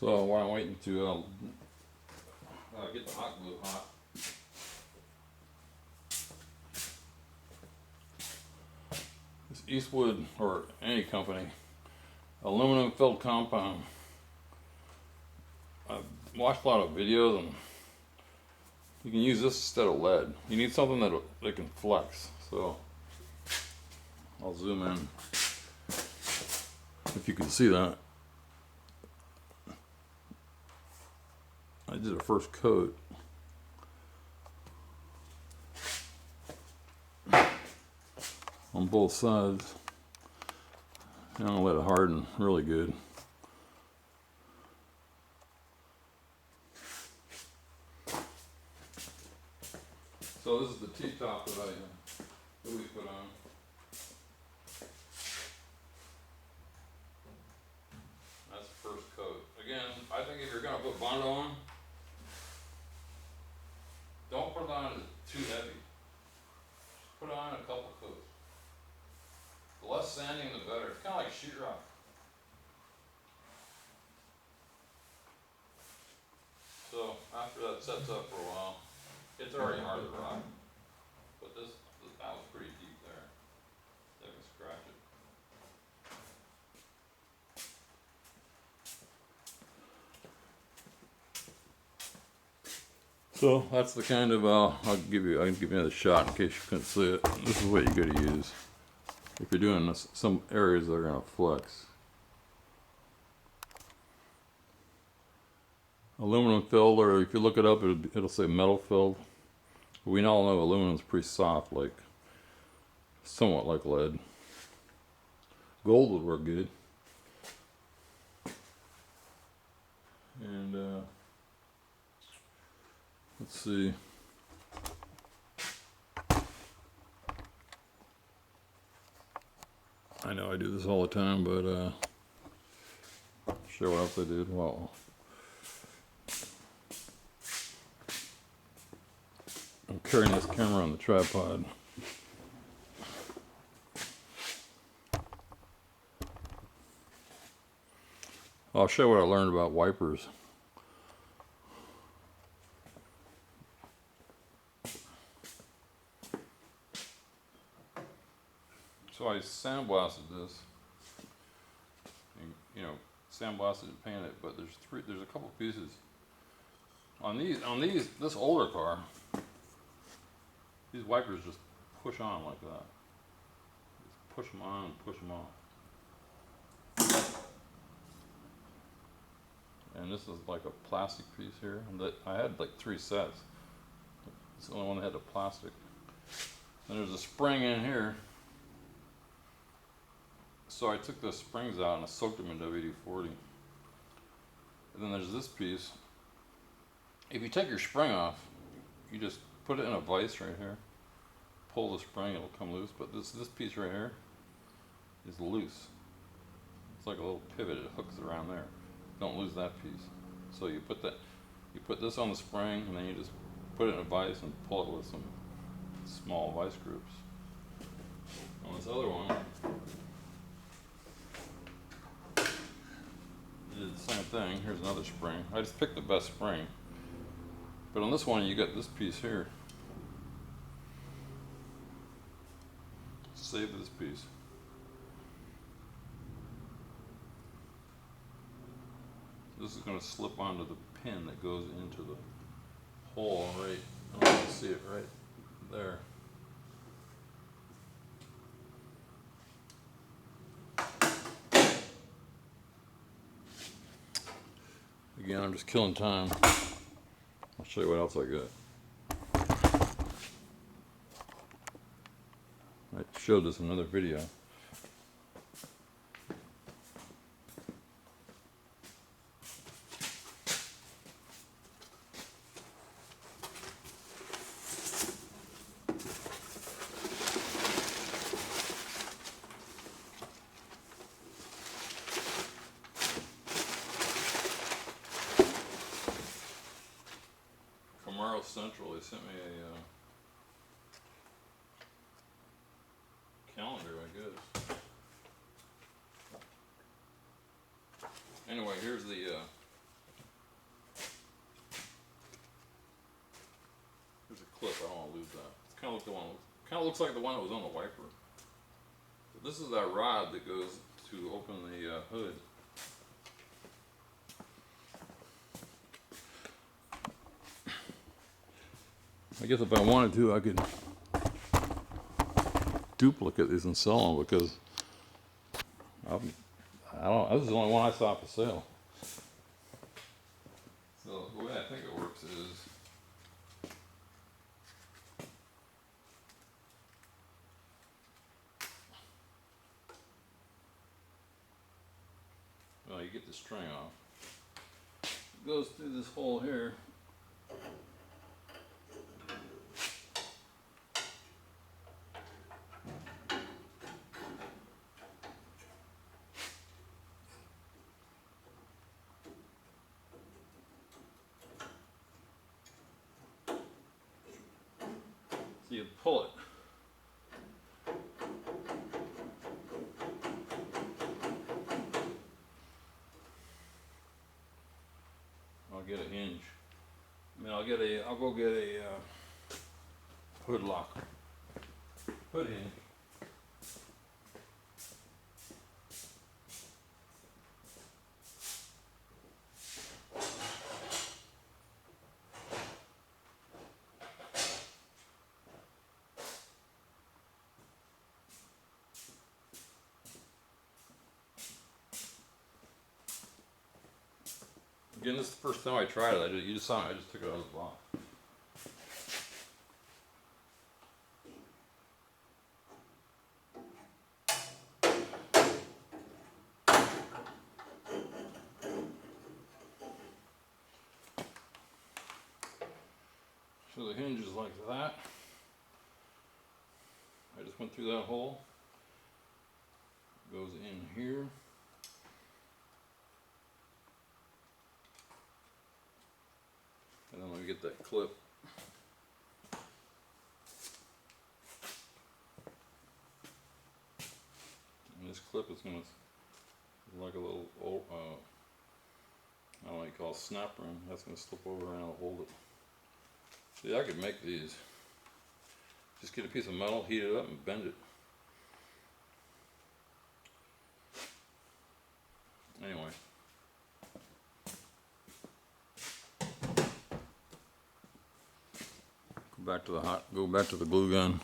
So while I'm waiting to get the hot glue hot, this Eastwood or any company aluminum filled compound. I've watched a lot of videos and you can use this instead of lead. You need something that can flex. So I'll zoom in if you can see that. I did a first coat. On both sides. I'm gonna let it harden really good. So this is the T-top that we put on. That's the first coat. Again, I think if you're gonna put Bondo on, don't put it on too heavy. Just put on a couple coats. The less sanding, the better. It's kind of like sheetrock. So after that sets up for a while, it's already hard to rock. But this that was pretty deep there. So I can scratch it. So that's the kind of I can give you another shot in case you couldn't see it. This is what you got to use if you're doing this, some areas that are gonna flex. Aluminum filled, or if you look it up, it'll say metal filled. We all know aluminum's pretty soft, like somewhat like lead. Gold would work good. And let's see. I know I do this all the time, but show what else I did. Well, I'm carrying this camera on the tripod. I'll show what I learned about wipers. So I sandblasted this, and, sandblasted and painted it, but there's a couple pieces. On this older car, these wipers just push on like that. Just push them on and push them off. And this is like a plastic piece here. And I had like 3 sets. It's the only one that had the plastic. And there's a spring in here. So I took the springs out and I soaked them in WD-40. And then there's this piece. If you take your spring off, you just put it in a vise right here. Pull the spring, it'll come loose. But this piece right here is loose. It's like a little pivot. It hooks around there. Don't lose that piece. So you put this on the spring, and then you just put it in a vise and pull it with some small vise grips. On this other one, I did the same thing. Here's another spring. I just picked the best spring. But on this one, you got this piece here. Save this piece. This is going to slip onto the pin that goes into the hole right. I don't see it right there. Again, I'm just killing time. I'll show you what else I got. I showed this in another video. Camaro Central, they sent me a calendar, I guess. Anyway, here's the Kind of looks like the one that was on the wiper. So this is that rod that goes to open the hood. I guess if I wanted to, I could duplicate these and sell them because I don't. This is the only one I saw for sale. So the way I think it works is, well, you get the string off. It goes through this hole here. So you pull it. I'll get a hinge. I mean, I'll go get a hood lock. Hood hinge. Again, this is the first time I tried it. You just saw it. I just took it out of the box. So the hinge is like that. I just went through that hole. Goes in here. And then we get that clip. And this clip is going to, like a little, I don't know what you call it, snap ring. That's going to slip over and I'll hold it. See, I could make these. Just get a piece of metal, heat it up, and bend it. Anyway. Go back to the glue gun.